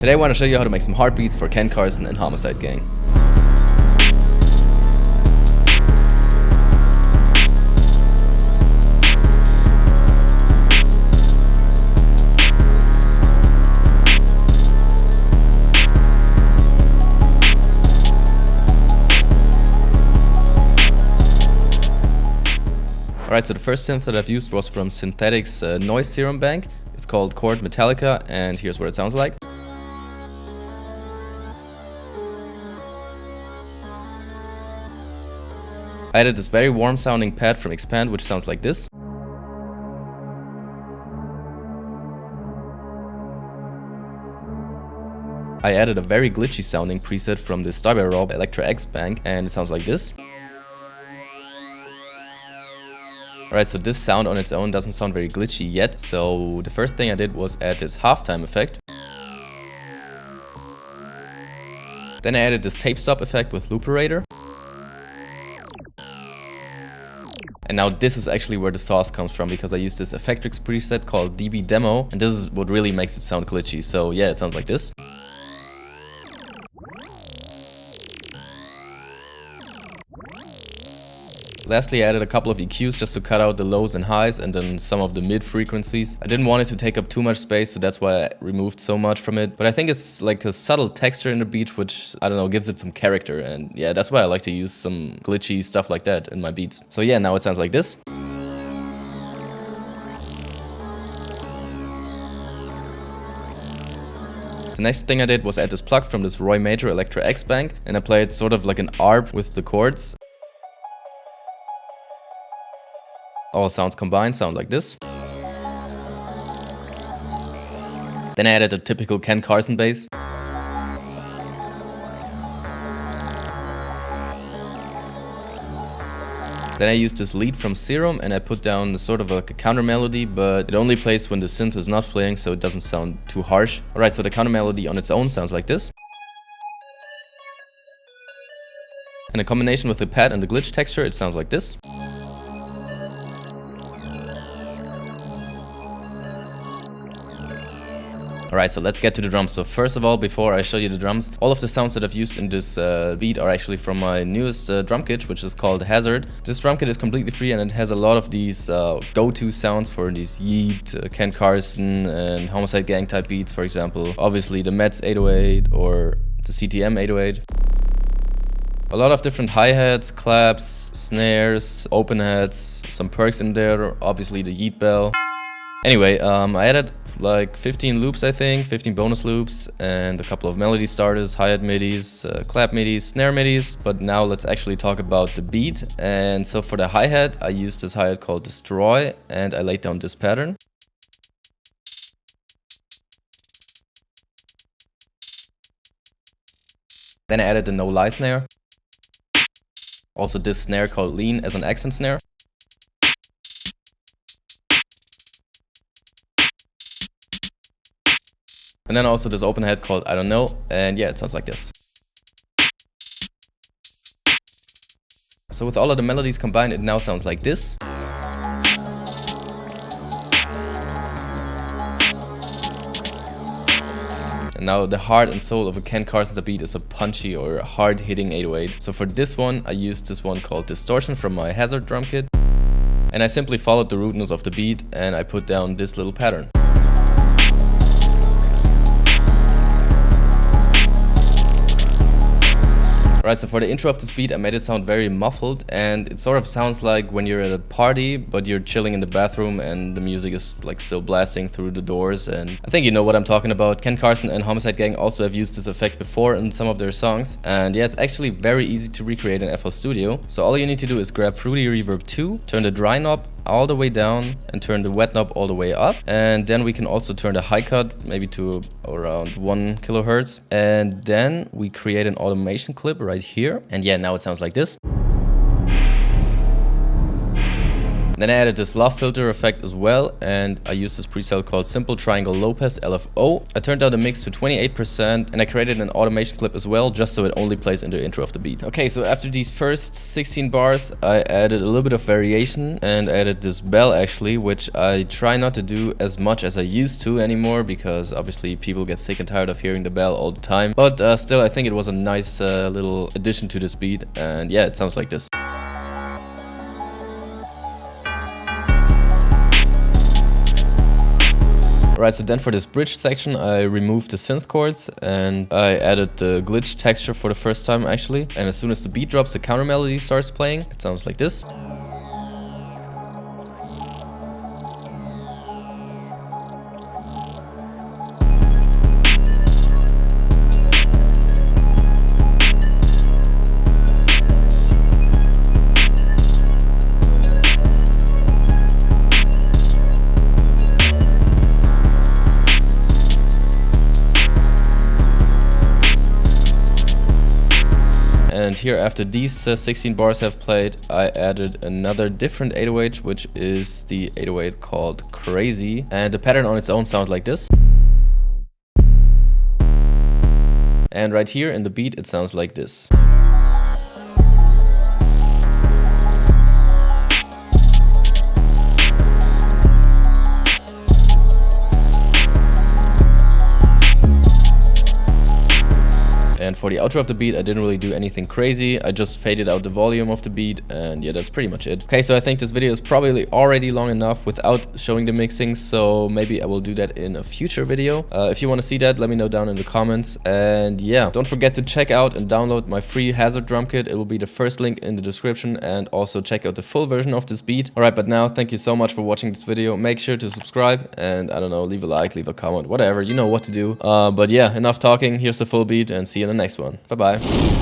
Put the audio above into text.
Today I want to show you how to make some heartbeats for Ken Carson and Homicide Gang. Alright, so the first synth that I've used was from Synthetic's Noise Serum Bank. It's called Chord Metallica, and here's what it sounds like. I added this very warm sounding pad from Expand, which sounds like this. I added a very glitchy sounding preset from the Starbury Raw Electra X Bank, and it sounds like this. Alright, so this sound on its own doesn't sound very glitchy yet, so the first thing I did was add this halftime effect. Then I added this tape stop effect with Looperator. And now this is actually where the sauce comes from, because I used this Effectrix preset called DB Demo, and this is what really makes it sound glitchy. So yeah, it sounds like this. Lastly, I added a couple of EQs just to cut out the lows and highs and then some of the mid frequencies. I didn't want it to take up too much space, so that's why I removed so much from it. But I think it's like a subtle texture in the beat, which, I don't know, gives it some character. And yeah, that's why I like to use some glitchy stuff like that in my beats. So yeah, now it sounds like this. The next thing I did was add this plug from this Roy Major Electra X Bank, and I played sort of like an ARP with the chords. All sounds combined sound like this. Then I added a typical Ken Carson bass. Then I used this lead from Serum and I put down sort of like a counter melody, but it only plays when the synth is not playing, so it doesn't sound too harsh. Alright, so the counter melody on its own sounds like this. And in combination with the pad and the glitch texture, it sounds like this. Alright, so let's get to the drums. So first of all, before I show you the drums, all of the sounds that I've used in this beat are actually from my newest drum kit, which is called Hazard. This drum kit is completely free and it has a lot of these go-to sounds for these yeat, Ken Carson and Homicide Gang type beats, for example. Obviously the Mets 808 or the CTM 808. A lot of different hi-hats, claps, snares, open hats, some perks in there, obviously the yeat bell. Anyway, I added like 15 loops, I think, 15 bonus loops, and a couple of melody starters, hi-hat midis, clap midis, snare midis. But now let's actually talk about the beat. And so for the hi-hat, I used this hi-hat called Destroy, and I laid down this pattern. Then I added the no-lie snare. Also this snare called Lean as an accent snare. And then also this open head called I Don't Know, and yeah, it sounds like this. So with all of the melodies combined, it now sounds like this. And now the heart and soul of a Ken Carson beat is a punchy or hard-hitting 808. So for this one, I used this one called Distortion from my Hazard drum kit. And I simply followed the rudeness of the beat and I put down this little pattern. Alright, so for the intro of this beat, I made it sound very muffled, and it sort of sounds like when you're at a party, but you're chilling in the bathroom and the music is like still blasting through the doors, and I think you know what I'm talking about. Ken Carson and Homicide Gang also have used this effect before in some of their songs, and yeah, it's actually very easy to recreate in FL Studio. So all you need to do is grab Fruity Reverb 2, turn the dry knob all the way down and turn the wet knob all the way up, and then we can also turn the high cut maybe to around 1 kilohertz, and then we create an automation clip right here, and yeah, now it sounds like this. Then I added this loft filter effect as well, and I used this preset called Simple Triangle Low Pass LFO. I turned down the mix to 28%, and I created an automation clip as well, just so it only plays in the intro of the beat. Okay, so after these first 16 bars, I added a little bit of variation, and I added this bell actually, which I try not to do as much as I used to anymore, because obviously people get sick and tired of hearing the bell all the time. But still, I think it was a nice little addition to this beat, and yeah, it sounds like this. Right, so then for this bridge section, I removed the synth chords and I added the glitch texture for the first time actually. And as soon as the beat drops, the counter melody starts playing. It sounds like this. And here, after these 16 bars have played, I added another different 808, which is the 808 called Crazy. And the pattern on its own sounds like this. And right here in the beat, it sounds like this. And for the outro of the beat, I didn't really do anything crazy. I just faded out the volume of the beat, and yeah, that's pretty much it. Okay, so I think this video is probably already long enough without showing the mixing, so maybe I will do that in a future video. If you want to see that, let me know down in the comments. And yeah, don't forget to check out and download my free Hazard drum kit. It will be the first link in the description, and also check out the full version of this beat. Alright, but now, thank you so much for watching this video. Make sure to subscribe, and I don't know, leave a like, leave a comment, whatever, you know what to do. But yeah, enough talking. Here's the full beat, and see you in the next one. Bye bye.